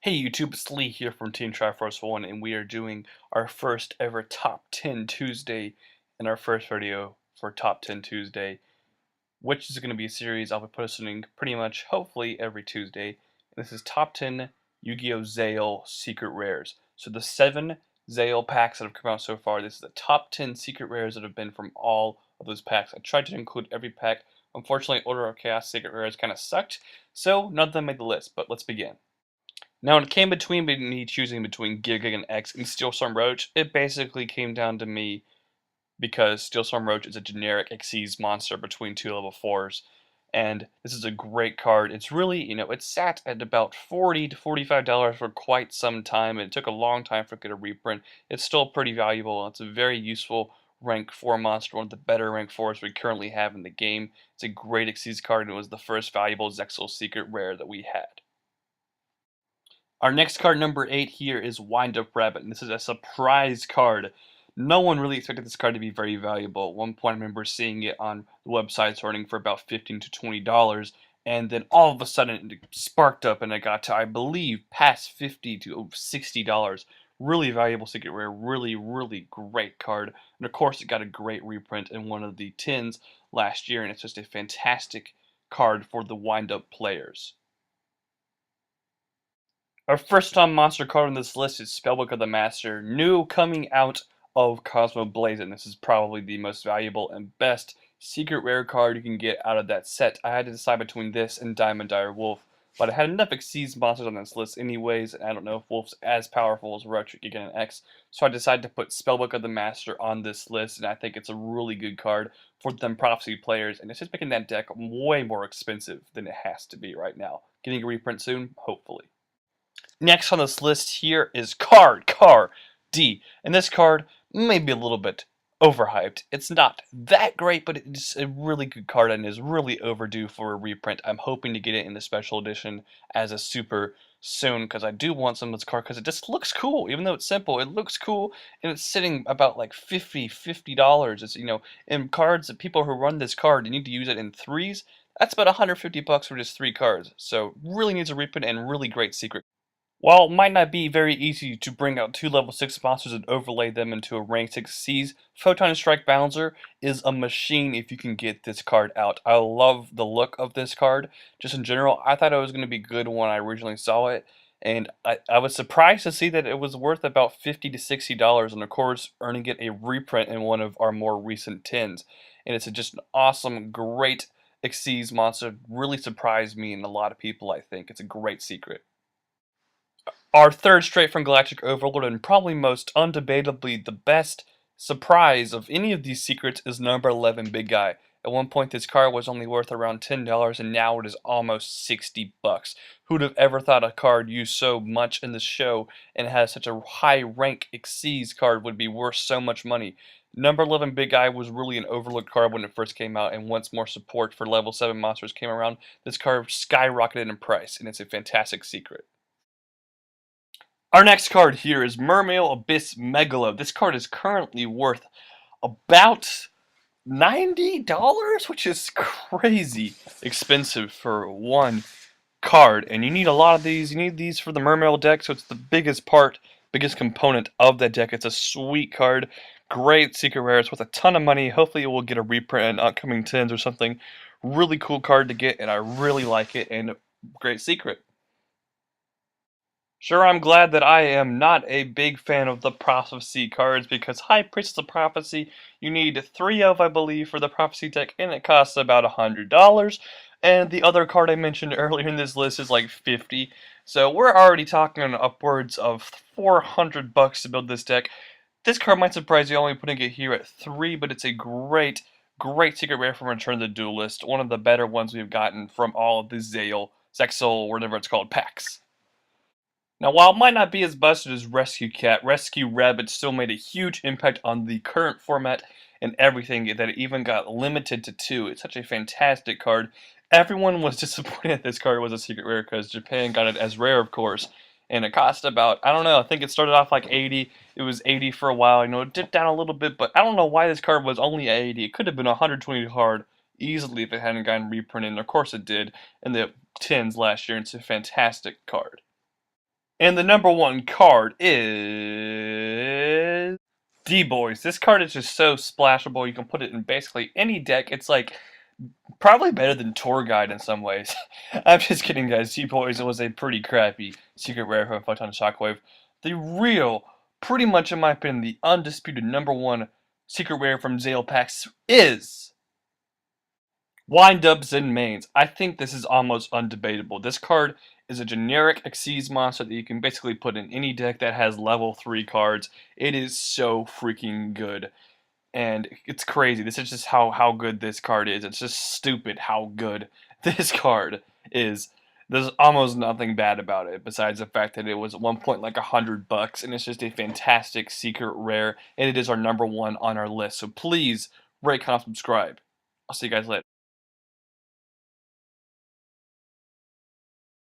Hey YouTube, it's Lee here from Team Triforce 1, and we are doing our first ever Top 10 Tuesday in our first video for Top 10 Tuesday, which is going to be a series I'll be posting pretty much, hopefully, every Tuesday. And this is Top 10 Yu-Gi-Oh! Zale Secret Rares. So the 7 Zale packs that have come out so far, this is the top 10 secret rares that have been from all of those packs. I tried to include every pack. Unfortunately, Order of Chaos secret rares kind of sucked, so none of them made the list, but let's begin. Now, when it came between me choosing between Giga X and Steelstorm Roach, it basically came down to me because Steelstorm Roach is a generic Xyz monster between two level 4s, and this is a great card. It's really, it sat at about $40 to $45 for quite some time, and it took a long time for it to get a reprint. It's still pretty valuable. It's a very useful rank 4 monster, one of the better rank 4s we currently have in the game. It's a great Xyz card, and it was the first valuable Zexal secret rare that we had. Our next card, number 8 here, is Wind Up Rabbit, and this is a surprise card. No one really expected this card to be very valuable. At one point, I remember seeing it on the websites running for about $15 to $20, and then all of a sudden it sparked up and it got to, I believe, past $50 to $60. Really valuable secret rare, really, really great card. And of course, it got a great reprint in one of the tins last year, and it's just a fantastic card for the Wind Up players. Our first time monster card on this list is Spellbook of the Master, new coming out of Cosmo Blaze, and this is probably the most valuable and best secret rare card you can get out of that set. I had to decide between this and Diamond Dire Wolf, but I had enough Xyz monsters on this list anyways, and I don't know if Wolf's as powerful as Roach Giga and X, so I decided to put Spellbook of the Master on this list, and I think it's a really good card for them Prophecy players, and it's just making that deck way more expensive than it has to be right now. Getting a reprint soon, hopefully. Next on this list here is Car D, and this card may be a little bit overhyped. It's not that great, but it's a really good card and is really overdue for a reprint. I'm hoping to get it in the special edition as a super soon because I do want some of this card because it just looks cool. Even though it's simple, it looks cool, and it's sitting about like $50. It's, in cards that people who run this card, you need to use it in threes. That's about $150 for just 3 cards. So really needs a reprint and really great secret. While it might not be very easy to bring out 2 level 6 monsters and overlay them into a rank 6 C's, Photon Strike Balancer is a machine if you can get this card out. I love the look of this card. Just in general, I thought it was going to be good when I originally saw it, and I was surprised to see that it was worth about $50 to $60, and of course earning it a reprint in one of our more recent tins. And it's just an awesome, great Xyz monster. Really surprised me and a lot of people, I think. It's a great secret. Our third straight from Galactic Overlord, and probably most undebatably the best surprise of any of these secrets, is number 11 Big Guy. At one point this card was only worth around $10 and now it is almost $60. Who'd have ever thought a card used so much in the show and has such a high rank Xyz card would be worth so much money? Number 11 Big Guy was really an overlooked card when it first came out, and once more support for level 7 monsters came around, this card skyrocketed in price, and it's a fantastic secret. Our next card here is Mermail Abyss Megalo. This card is currently worth about $90, which is crazy expensive for one card. And you need a lot of these. You need these for the Mermail deck, so it's the biggest component of that deck. It's a sweet card. Great secret rare. It's worth a ton of money. Hopefully it will get a reprint in upcoming tins or something. Really cool card to get, and I really like it, and great secret. Sure, I'm glad that I am not a big fan of the Prophecy cards because High Priestess of Prophecy you need 3 of, I believe, for the Prophecy deck, and it costs about $100. And the other card I mentioned earlier in this list is like 50. So we're already talking upwards of $400 to build this deck. This card might surprise you, only putting it here at 3, but it's a great secret rare from Return of the Duelist. One of the better ones we've gotten from all of the Zexal, whatever it's called, packs. Now, while it might not be as busted as Rescue Cat, Rescue Rabbit still made a huge impact on the current format and everything, that it even got limited to 2. It's such a fantastic card. Everyone was disappointed that this card was a secret rare because Japan got it as rare, of course, and it cost about, I don't know, I think it started off like 80. It was 80 for a while. It dipped down a little bit, but I don't know why this card was only 80. It could have been 120 card easily if it hadn't gotten reprinted, and of course it did in the tins last year. It's a fantastic card. And the number one card is D-Boys. This card is just so splashable. You can put it in basically any deck. It's like probably better than Tour Guide in some ways. I'm just kidding, guys. D-Boys was a pretty crappy secret rare from Photon Shockwave. The real, pretty much in my opinion, the undisputed number one secret rare from Zale packs is Wind-Ups and Mains. I think this is almost undebatable. This card is a generic Xyz monster that you can basically put in any deck that has level 3 cards. It is so freaking good. And it's crazy. This is just how good this card is. It's just stupid how good this card is. There's almost nothing bad about it besides the fact that it was at one point like $100 and it's just a fantastic secret rare and it is our number one on our list. So please rate, comment, subscribe. I'll see you guys later.